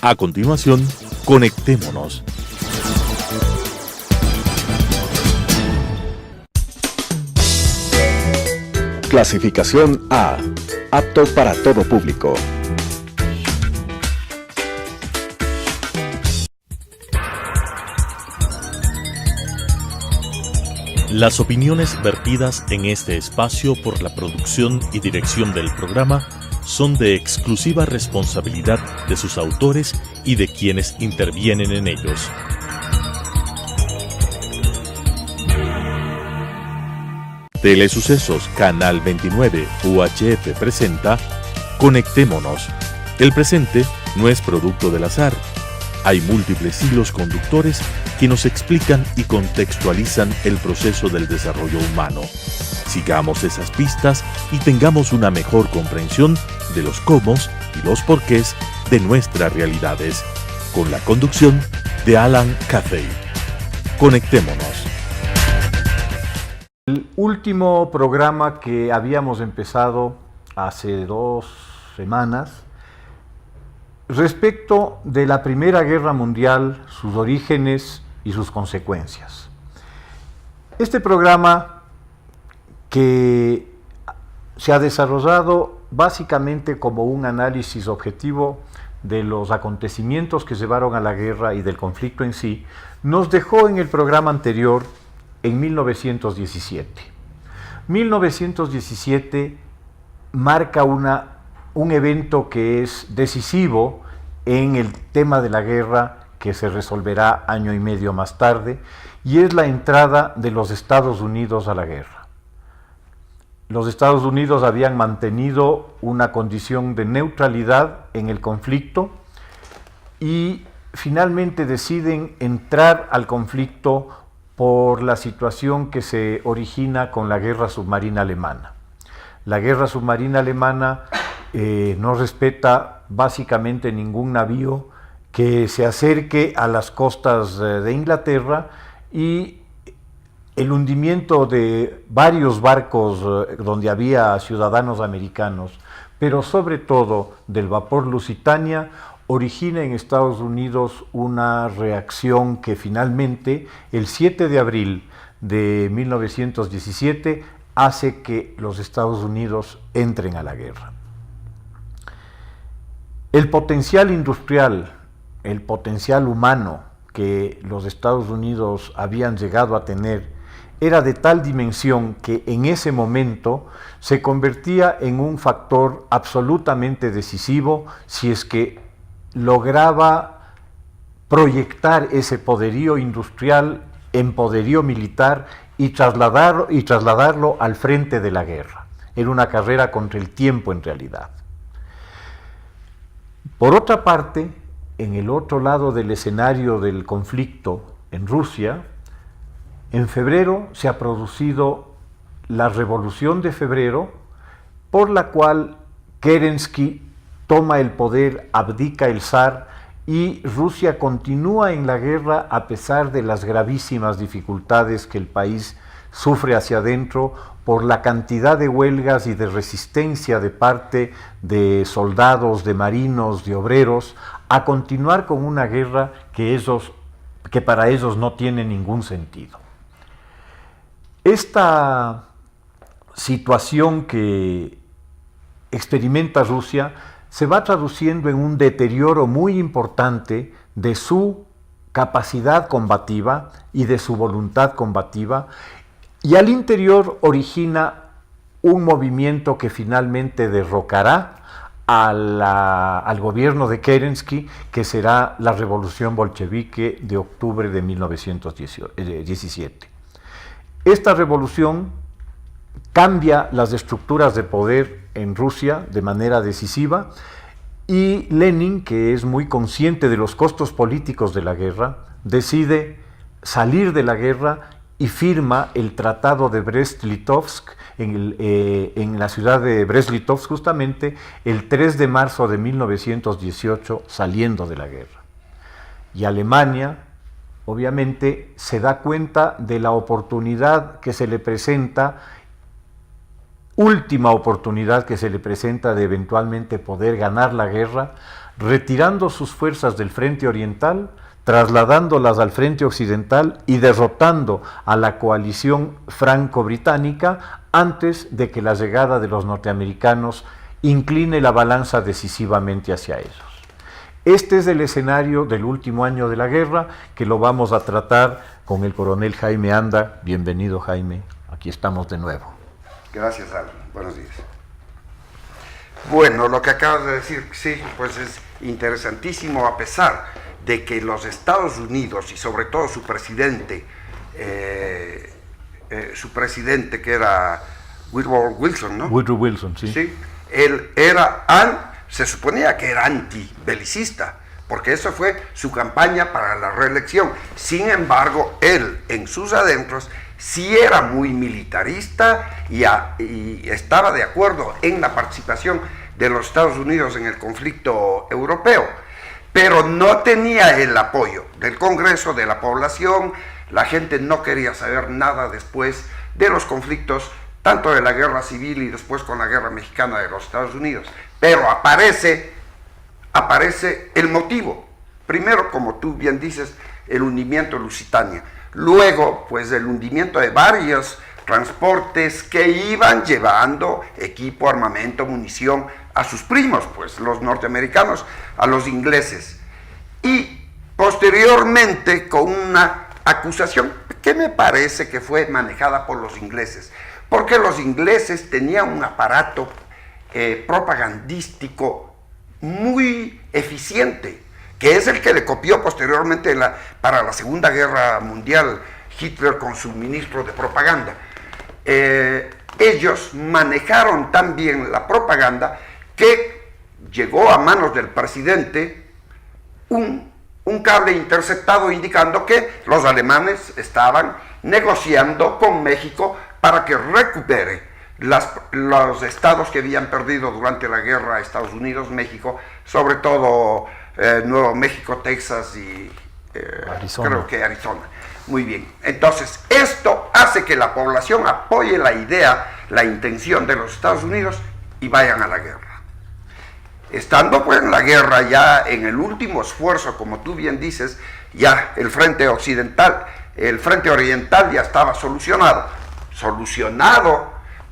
A continuación, conectémonos. Clasificación A. Apto para todo público. Las opiniones vertidas en este espacio por la producción y dirección del programa son de exclusiva responsabilidad de sus autores y de quienes intervienen en ellos. Telesucesos Canal 29 UHF presenta Conectémonos. El presente no es producto del azar. Hay múltiples hilos conductores que nos explican y contextualizan el proceso del desarrollo humano. Sigamos esas pistas y tengamos una mejor comprensión de los cómo y los porqués de nuestras realidades, con la conducción de Alan Cathay. Conectémonos. El último programa que habíamos empezado hace 2 semanas, respecto de la Primera Guerra Mundial, sus orígenes y sus consecuencias. Este programa, que se ha desarrollado básicamente como un análisis objetivo de los acontecimientos que llevaron a la guerra y del conflicto en sí, nos dejó en el programa anterior en 1917. 1917 marca un evento que es decisivo en el tema de la guerra, que se resolverá año y medio más tarde, y es la entrada de los Estados Unidos a la guerra. Los Estados Unidos habían mantenido una condición de neutralidad en el conflicto y finalmente deciden entrar al conflicto por la situación que se origina con la guerra submarina alemana. La guerra submarina alemana no respeta básicamente ningún navío que se acerque a las costas de Inglaterra, y el hundimiento de varios barcos donde había ciudadanos americanos, pero sobre todo del vapor Lusitania, origina en Estados Unidos una reacción que finalmente, el 7 de abril de 1917, hace que los Estados Unidos entren a la guerra. El potencial industrial, el potencial humano que los Estados Unidos habían llegado a tener era de tal dimensión que en ese momento se convertía en un factor absolutamente decisivo si es que lograba proyectar ese poderío industrial en poderío militar y trasladarlo al frente de la guerra. Era una carrera contra el tiempo en realidad. Por otra parte, en el otro lado del escenario del conflicto, en Rusia, en febrero se ha producido la Revolución de Febrero, por la cual Kerensky toma el poder, abdica el zar, y Rusia continúa en la guerra a pesar de las gravísimas dificultades que el país sufre hacia adentro por la cantidad de huelgas y de resistencia de parte de soldados, de marinos, de obreros, a continuar con una guerra que para ellos no tiene ningún sentido. Esta situación que experimenta Rusia se va traduciendo en un deterioro muy importante de su capacidad combativa y de su voluntad combativa, y al interior origina un movimiento que finalmente derrocará al gobierno de Kerensky, que será la Revolución Bolchevique de octubre de 1917. Esta revolución cambia las estructuras de poder en Rusia de manera decisiva, y Lenin, que es muy consciente de los costos políticos de la guerra, decide salir de la guerra y firma el Tratado de Brest-Litovsk en la ciudad de Brest-Litovsk, justamente el 3 de marzo de 1918, saliendo de la guerra. Y Alemania, obviamente, se da cuenta de la oportunidad que se le presenta, última oportunidad que se le presenta de eventualmente poder ganar la guerra, retirando sus fuerzas del frente oriental, trasladándolas al frente occidental y derrotando a la coalición franco-británica antes de que la llegada de los norteamericanos incline la balanza decisivamente hacia ellos. Este es el escenario del último año de la guerra, que lo vamos a tratar con el coronel Jaime Anda. Bienvenido, Jaime, aquí estamos de nuevo. Gracias, Alan. Buenos días. Bueno, lo que acabas de decir, sí, pues es interesantísimo, a pesar de que los Estados Unidos y sobre todo su presidente que era Woodrow Wilson, ¿no? Woodrow Wilson, sí. Sí, él se suponía que era antibelicista, porque eso fue su campaña para la reelección. Sin embargo, él en sus adentros sí era muy militarista y estaba de acuerdo en la participación de los Estados Unidos en el conflicto europeo, pero no tenía el apoyo del Congreso, de la población. La gente no quería saber nada después de los conflictos, tanto de la guerra civil y después con la guerra mexicana de los Estados Unidos. Pero aparece el motivo. Primero, como tú bien dices, el hundimiento de Lusitania. Luego, pues el hundimiento de varios transportes que iban llevando equipo, armamento, munición a sus primos, pues los norteamericanos, a los ingleses. Y posteriormente con una acusación que me parece que fue manejada por los ingleses, porque los ingleses tenían un aparato propagandístico muy eficiente, que es el que le copió posteriormente para la Segunda Guerra Mundial Hitler con su ministro de propaganda. Ellos manejaron tan bien la propaganda que llegó a manos del presidente un cable interceptado indicando que los alemanes estaban negociando con México para que recupere los estados que habían perdido durante la guerra Estados Unidos-México, sobre todo Nuevo México, Texas y Arizona. Creo que Arizona. Muy bien. Entonces, esto hace que la población apoye la idea, la intención de los Estados Unidos y vayan a la guerra. Estando pues en la guerra, ya en el último esfuerzo, como tú bien dices, ya el frente occidental, el frente oriental ya estaba solucionado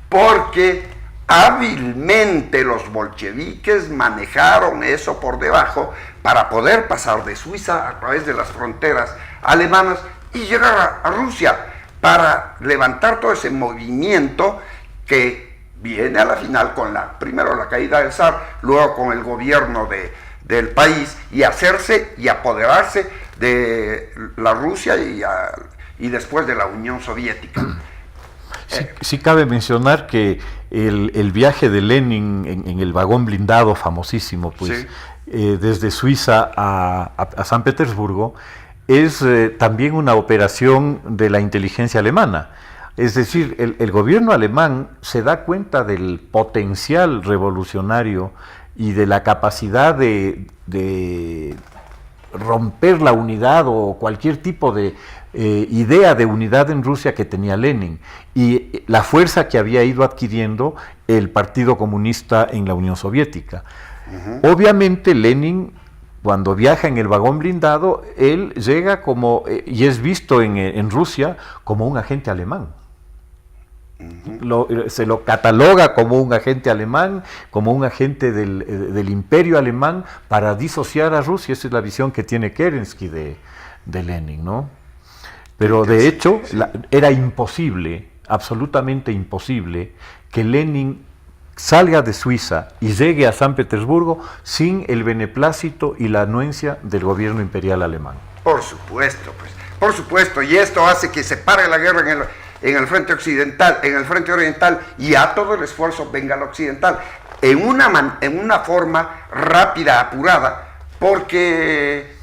porque hábilmente los bolcheviques manejaron eso por debajo para poder pasar de Suiza a través de las fronteras alemanas y llegar a Rusia, para levantar todo ese movimiento que viene a la final con primero la caída del zar, luego con el gobierno del país, y hacerse y apoderarse de la Rusia y después de la Unión Soviética. Sí cabe mencionar que el viaje de Lenin en el vagón blindado famosísimo, pues, sí, desde Suiza a San Petersburgo, es también una operación de la inteligencia alemana. Es decir, el gobierno alemán se da cuenta del potencial revolucionario y de la capacidad de romper la unidad o cualquier tipo de idea de unidad en Rusia que tenía Lenin, y la fuerza que había ido adquiriendo el Partido Comunista en la Unión Soviética. Obviamente Lenin, cuando viaja en el vagón blindado, él llega como, y es visto en Rusia como un agente alemán. Se lo cataloga como un agente alemán, como un agente del imperio alemán, para disociar a Rusia. Esa es la visión que tiene Kerensky de Lenin, ¿no? Pero de hecho era imposible, absolutamente imposible, que Lenin salga de Suiza y llegue a San Petersburgo sin el beneplácito y la anuencia del gobierno imperial alemán. Por supuesto, pues, por supuesto, y esto hace que se pare la guerra en el frente occidental, en el frente oriental, y a todo el esfuerzo venga al occidental, en una forma rápida, apurada, porque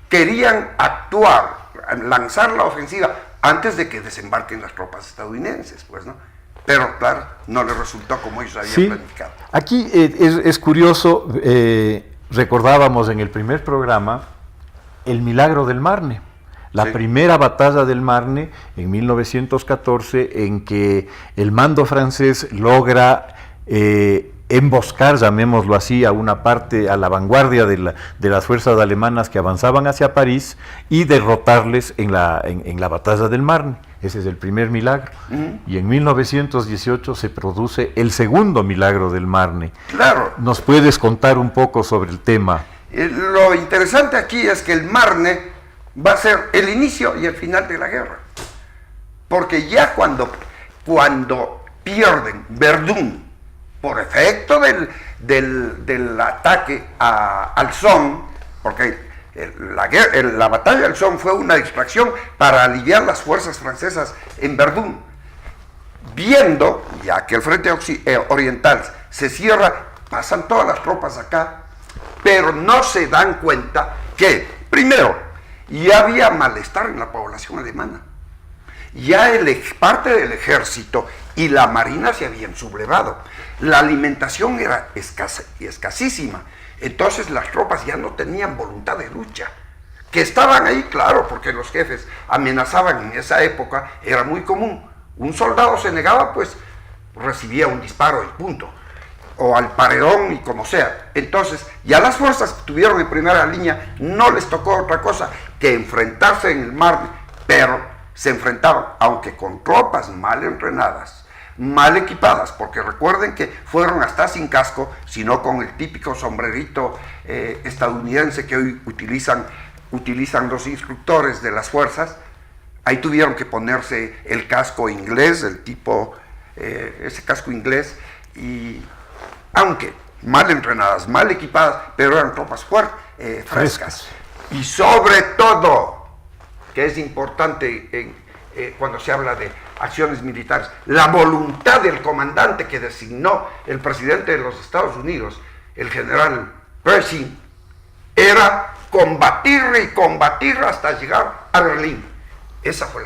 querían actuar, lanzar la ofensiva antes de que desembarquen las tropas estadounidenses, pues, ¿no? Pero claro, no les resultó como ellos habían planificado. Aquí es curioso, recordábamos en el primer programa el milagro del Marne, la primera batalla del Marne en 1914, en que el mando francés logra emboscar, llamémoslo así, a una parte, a la vanguardia de las fuerzas alemanas que avanzaban hacia París y derrotarles en la batalla del Marne. Ese es el primer milagro. Y en 1918 se produce el segundo milagro del Marne. Claro. ¿Nos puedes contar un poco sobre el tema? Lo interesante aquí es que el Marne va a ser el inicio y el final de la guerra. Porque ya cuando pierden Verdún, por efecto del ataque al Somme, porque la batalla del Somme fue una distracción para aliviar las fuerzas francesas en Verdún, viendo ya que el frente oriental se cierra, pasan todas las tropas acá, pero no se dan cuenta que, primero, ya había malestar en la población alemana, ya parte del ejército y la marina se habían sublevado, la alimentación era escasísima, entonces las tropas ya no tenían voluntad de lucha, que estaban ahí, claro, porque los jefes amenazaban en esa época, era muy común, un soldado se negaba, pues recibía un disparo y punto, o al paredón y como sea. Entonces ya las fuerzas que estuvieron en primera línea no les tocó otra cosa que enfrentarse en el mar, pero se enfrentaban, aunque con tropas mal entrenadas, mal equipadas, porque recuerden que fueron hasta sin casco, sino con el típico sombrerito estadounidense que hoy utilizan los instructores de las fuerzas. Ahí tuvieron que ponerse el casco inglés, ese casco inglés, y aunque mal entrenadas, mal equipadas, pero eran tropas frescas. Y sobre todo, que es importante cuando se habla de acciones militares, la voluntad del comandante que designó el presidente de los Estados Unidos, el general Pershing, era combatir y combatir hasta llegar a Berlín. Esa fue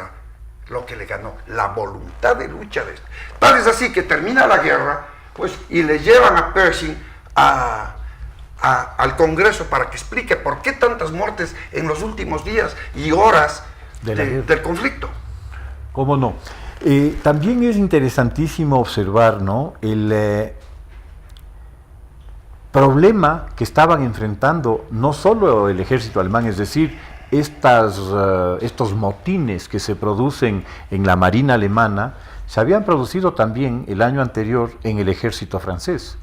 lo que le ganó, la voluntad de lucha de esto. Tal es así que termina la guerra, pues, y le llevan a Pershing al Congreso para que explique por qué tantas muertes en los últimos días y horas del conflicto. ¿Cómo no? También es interesantísimo observar, ¿no?, el problema que estaban enfrentando no solo el ejército alemán, es decir, estos motines que se producen en la marina alemana, se habían producido también el año anterior en el ejército francés.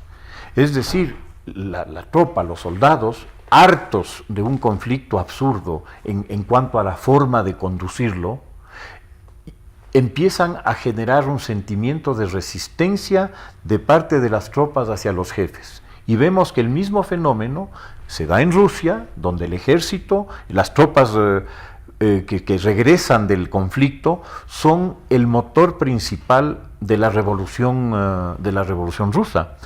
Es decir, la tropa, los soldados, hartos de un conflicto absurdo en cuanto a la forma de conducirlo, empiezan a generar un sentimiento de resistencia de parte de las tropas hacia los jefes. Y vemos que el mismo fenómeno se da en Rusia, donde el ejército, las tropas que regresan del conflicto, son el motor principal de la revolución rusa.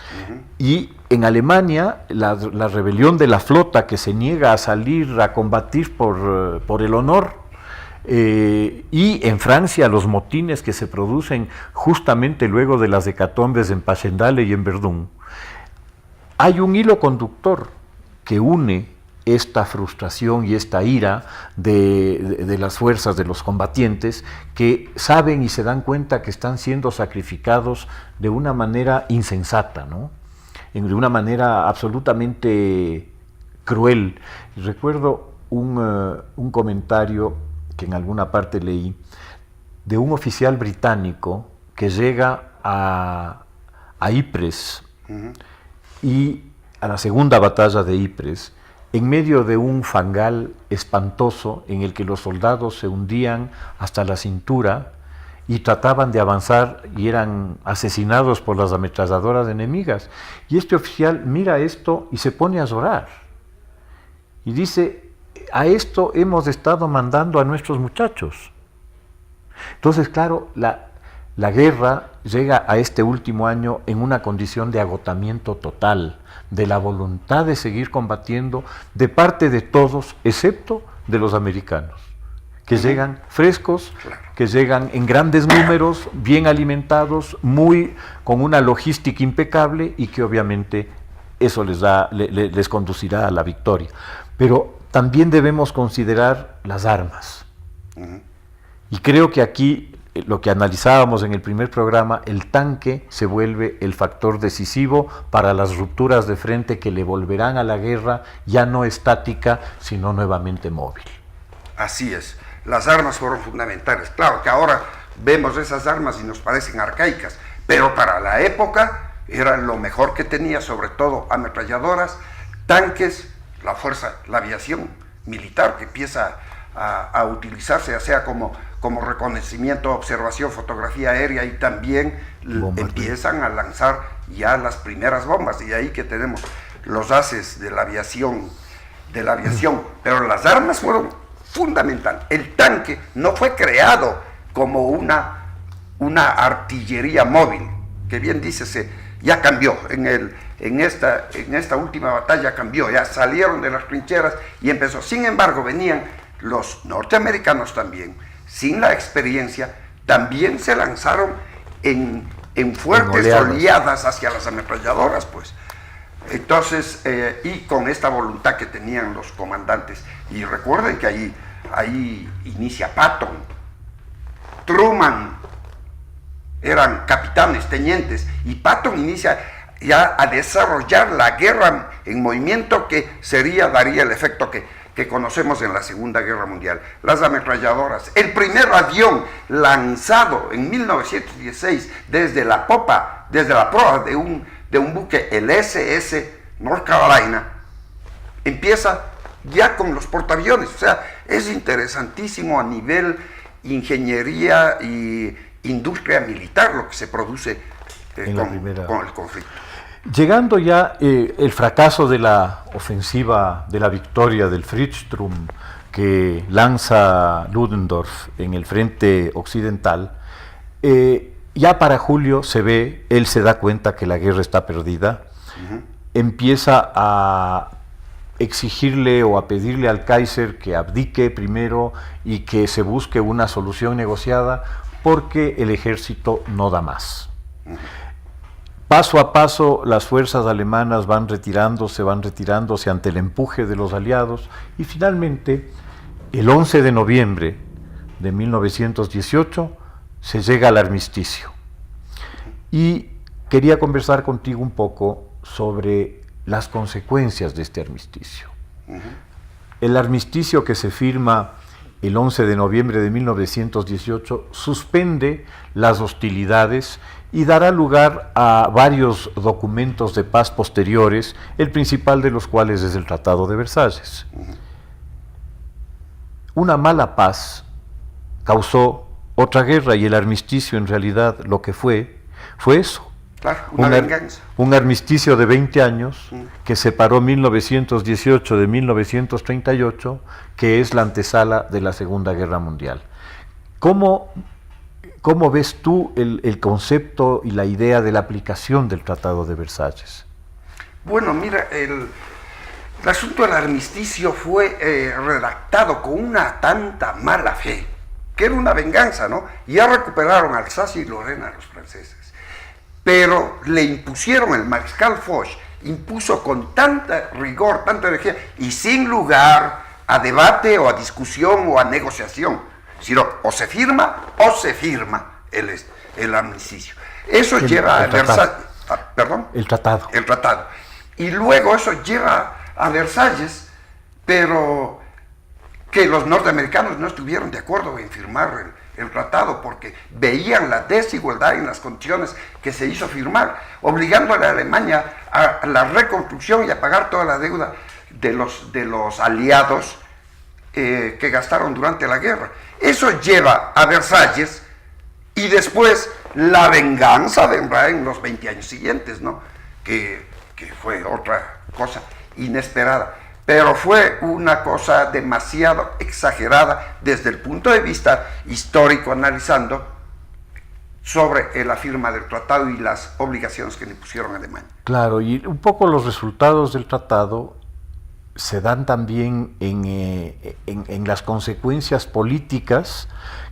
Y en Alemania, la rebelión de la flota que se niega a salir a combatir por el honor, y en Francia los motines que se producen justamente luego de las hecatombes en Passchendaele y en Verdún. Hay un hilo conductor que une esta frustración y esta ira de las fuerzas, de los combatientes, que saben y se dan cuenta que están siendo sacrificados de una manera insensata, ¿no?, de una manera absolutamente cruel. Recuerdo un comentario que en alguna parte leí, de un oficial británico que llega a Ypres, y a la segunda batalla de Ypres, en medio de un fangal espantoso en el que los soldados se hundían hasta la cintura y trataban de avanzar y eran asesinados por las ametralladoras enemigas. Y este oficial mira esto y se pone a llorar. Y dice: a esto hemos estado mandando a nuestros muchachos. Entonces, claro, la guerra llega a este último año en una condición de agotamiento total, de la voluntad de seguir combatiendo de parte de todos, excepto de los americanos, que llegan frescos, que llegan en grandes números, bien alimentados, con una logística impecable, y que obviamente eso les conducirá a la victoria. Pero también debemos considerar las armas. Y creo que aquí lo que analizábamos en el primer programa, el tanque se vuelve el factor decisivo para las rupturas de frente que le volverán a la guerra ya no estática, sino nuevamente móvil. Así es, las armas fueron fundamentales. Claro que ahora vemos esas armas y nos parecen arcaicas, pero para la época era lo mejor que tenía, sobre todo ametralladoras, tanques, la aviación militar que empieza a utilizarse, ya sea como reconocimiento, observación, fotografía aérea, y también empiezan a lanzar ya las primeras bombas, y ahí que tenemos los haces de la aviación, pero las armas fueron fundamentales. El tanque no fue creado como una artillería móvil, que bien dice, ya cambió, en esta última batalla cambió, ya salieron de las trincheras y empezó. Sin embargo, venían los norteamericanos también, sin la experiencia, también se lanzaron en fuertes oleadas hacia las ametralladoras, pues. Entonces, y con esta voluntad que tenían los comandantes. Y recuerden que ahí inicia Patton, Truman, eran capitanes, tenientes, y Patton inicia ya a desarrollar la guerra en movimiento que daría el efecto que conocemos en la Segunda Guerra Mundial. Las ametralladoras, el primer avión lanzado en 1916 desde la proa de un buque, el SS North Carolina, empieza ya con los portaaviones. O sea, es interesantísimo a nivel ingeniería y industria militar lo que se produce con el conflicto. Llegando ya el fracaso de la ofensiva, de la victoria del Fridtström que lanza Ludendorff en el frente occidental, ya para julio él se da cuenta que la guerra está perdida, empieza a exigirle o a pedirle al Kaiser que abdique primero y que se busque una solución negociada porque el ejército no da más. Paso a paso las fuerzas alemanas van retirándose ante el empuje de los aliados, y finalmente el 11 de noviembre de 1918 se llega al armisticio. Y quería conversar contigo un poco sobre las consecuencias de este armisticio. El armisticio que se firma el 11 de noviembre de 1918 suspende las hostilidades y dará lugar a varios documentos de paz posteriores, el principal de los cuales es el Tratado de Versalles. Una mala paz causó otra guerra, y el armisticio en realidad lo que fue eso. Claro, una venganza. Un armisticio de 20 años que separó 1918 de 1938, que es la antesala de la Segunda Guerra Mundial. ¿Cómo ves tú el concepto y la idea de la aplicación del Tratado de Versalles? Bueno, mira, el asunto del armisticio fue redactado con una tanta mala fe, que era una venganza, ¿no? Ya recuperaron Alsacia y Lorena los franceses, pero le impusieron, el mariscal Foch impuso con tanta rigor, tanta energía, y sin lugar a debate o a discusión o a negociación, sino o se firma el armisticio. Eso lleva a Versalles, ¿perdón? El tratado. El tratado. Y luego eso lleva a Versalles, pero que los norteamericanos no estuvieron de acuerdo en firmar el tratado porque veían la desigualdad en las condiciones que se hizo firmar, obligando a la Alemania a la reconstrucción y a pagar toda la deuda de los aliados que gastaron durante la guerra. Eso lleva a Versalles, y después la venganza vendrá en los 20 años siguientes, ¿no? Que fue otra cosa inesperada. Pero fue una cosa demasiado exagerada desde el punto de vista histórico, analizando sobre la firma del tratado y las obligaciones que le pusieron a Alemania. Claro, y un poco los resultados del tratado se dan también en las consecuencias políticas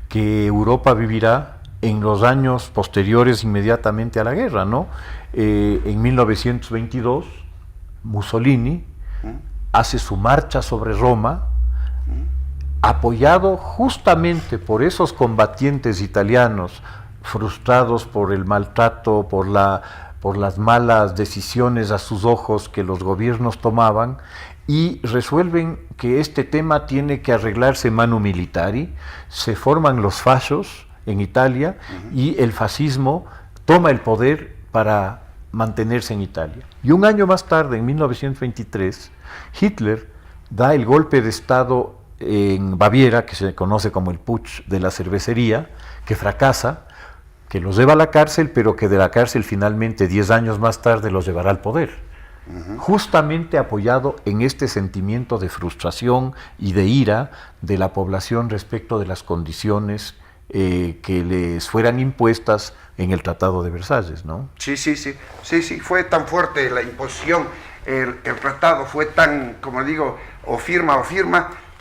que Europa vivirá en los años posteriores inmediatamente a la guerra, ¿no? En 1922, Mussolini hace su marcha sobre Roma apoyado justamente por esos combatientes italianos frustrados por el maltrato, por las malas decisiones a sus ojos que los gobiernos tomaban, y resuelven que este tema tiene que arreglarse manu militari. Se forman los fascios en Italia y el fascismo toma el poder para mantenerse en Italia. Y un año más tarde, en 1923, Hitler da el golpe de Estado en Baviera, que se conoce como el Putsch de la cervecería, que fracasa, que los lleva a la cárcel, pero que de la cárcel finalmente 10 años más tarde los llevará al poder. Justamente apoyado en este sentimiento de frustración y de ira de la población respecto de las condiciones que les fueran impuestas en el Tratado de Versalles, ¿no? Sí, fue tan fuerte la imposición, el tratado fue tan, como digo, o firma,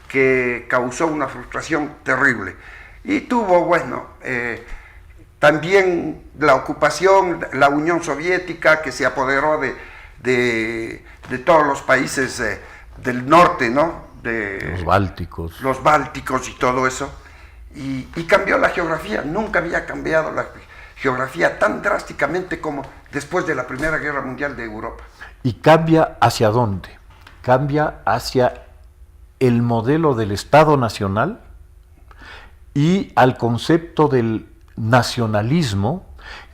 que causó una frustración terrible. Y tuvo, bueno, también la ocupación, la Unión Soviética, que se apoderó de todos los países del norte, ¿no? Los bálticos y todo eso. Y cambió la geografía. Nunca había cambiado la geografía tan drásticamente como después de la Primera Guerra Mundial de Europa. ¿Y cambia hacia dónde? Cambia hacia el modelo del Estado Nacional y al concepto del nacionalismo,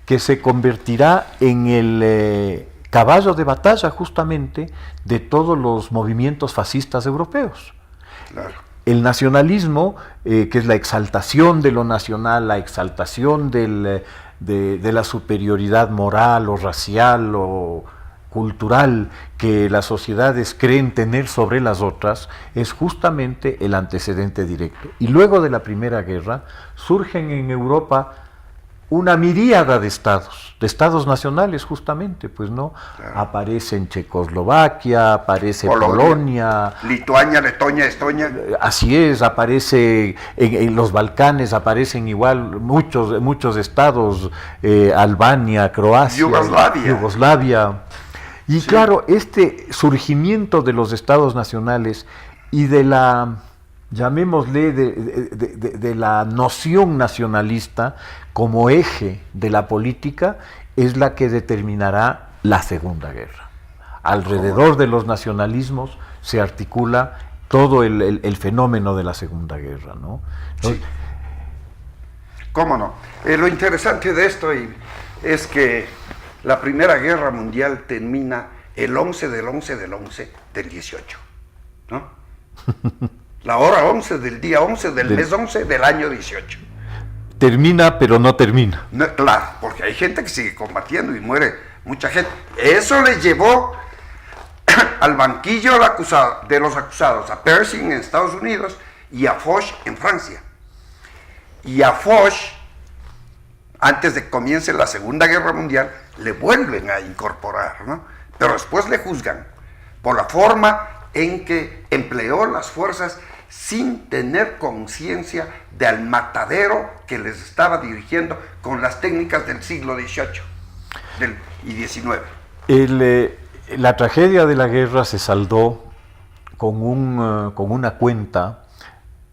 que se convertirá en el caballo de batalla justamente de todos los movimientos fascistas europeos. Claro. El nacionalismo, que es la exaltación de lo nacional, la exaltación de la superioridad moral o racial o cultural que las sociedades creen tener sobre las otras, es justamente el antecedente directo. Y luego de la Primera Guerra surgen en Europa una miríada de estados nacionales justamente, pues no, claro. Aparece en Checoslovaquia, aparece Polonia, Lituania, Letonia, Estonia. Así es, aparece en los Balcanes, aparecen igual muchos estados, Albania, Croacia, Yugoslavia. Y sí, claro, este surgimiento de los estados nacionales y de la, llamémosle, de la noción nacionalista como eje de la política, es la que determinará la Segunda Guerra. Alrededor de los nacionalismos se articula todo el fenómeno de la Segunda Guerra, ¿no? Sí. ¿Cómo no? Lo interesante de esto es que la Primera Guerra Mundial termina el 11 del 11 del 11 del 18, ¿no? La hora 11 del día 11 del mes 11 del año 18. Termina, pero no termina. No, claro, porque hay gente que sigue combatiendo y muere mucha gente. Eso le llevó al banquillo de los acusados, a Pershing en Estados Unidos y a Foch en Francia. Y a Foch, antes de que comience la Segunda Guerra Mundial, le vuelven a incorporar, ¿no? Pero después le juzgan por la forma en que empleó las fuerzas sin tener conciencia del matadero que les estaba dirigiendo con las técnicas del siglo XVIII y XIX. La tragedia de la guerra se saldó con una cuenta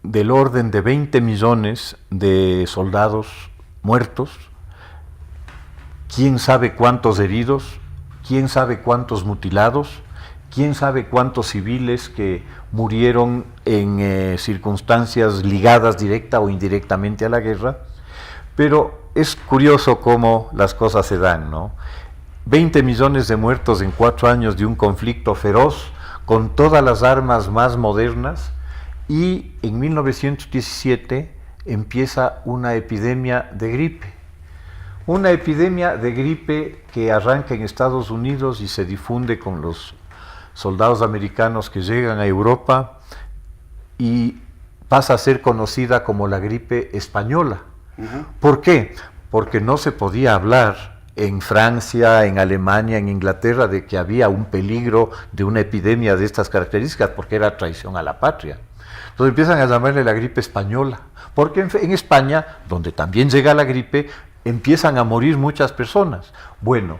del orden de 20 millones de soldados muertos, quién sabe cuántos heridos, quién sabe cuántos mutilados, quién sabe cuántos civiles que murieron en circunstancias ligadas directa o indirectamente a la guerra. Pero es curioso cómo las cosas se dan, ¿no? 20 millones de muertos en 4 años de un conflicto feroz, con todas las armas más modernas, y en 1917 empieza una epidemia de gripe. Una epidemia de gripe que arranca en Estados Unidos y se difunde con los soldados americanos que llegan a Europa y pasa a ser conocida como la gripe española. ¿Por qué? Porque no se podía hablar en Francia, en Alemania, en Inglaterra de que había un peligro de una epidemia de estas características, porque era traición a la patria. Entonces empiezan a llamarle la gripe española, porque en España, donde también llega la gripe, empiezan a morir muchas personas. Bueno,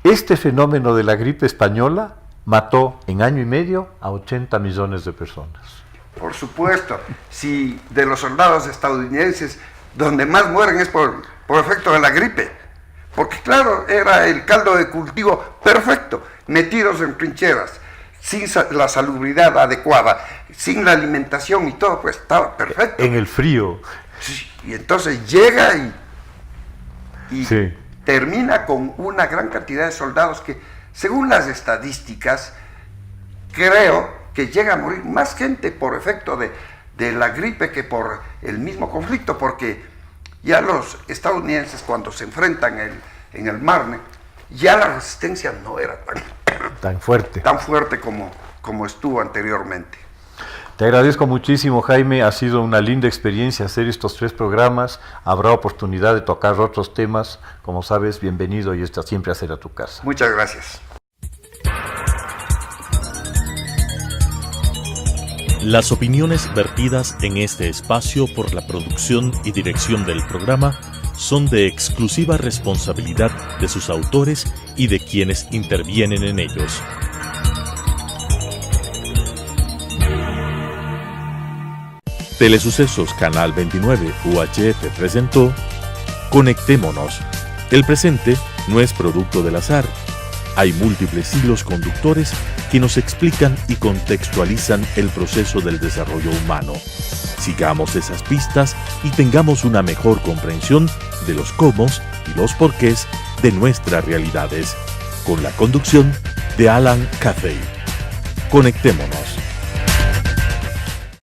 este fenómeno de la gripe española mató en año y medio a 80 millones de personas. Por supuesto, si de los soldados estadounidenses, donde más mueren es por efecto de la gripe. Porque claro, era el caldo de cultivo perfecto, metidos en trincheras, sin la salubridad adecuada, sin la alimentación y todo, pues estaba perfecto. En el frío. Sí, y entonces llega y Sí. termina con una gran cantidad de soldados que, según las estadísticas, creo que llega a morir más gente por efecto de la gripe que por el mismo conflicto, porque ya los estadounidenses, cuando se enfrentan en el Marne, ya la resistencia no era Tan fuerte. tan fuerte como estuvo anteriormente. Te agradezco muchísimo, Jaime. Ha sido una linda experiencia hacer estos 3 programas. Habrá oportunidad de tocar otros temas. Como sabes, bienvenido y está siempre a hacer a tu casa. Muchas gracias. Las opiniones vertidas en este espacio por la producción y dirección del programa son de exclusiva responsabilidad de sus autores y de quienes intervienen en ellos. Telesucesos Canal 29 UHF presentó Conectémonos. El presente no es producto del azar. Hay múltiples hilos conductores que nos explican y contextualizan el proceso del desarrollo humano. Sigamos esas pistas y tengamos una mejor comprensión de los cómo y los porqués de nuestras realidades. Con la conducción de Alan Cathay. Conectémonos.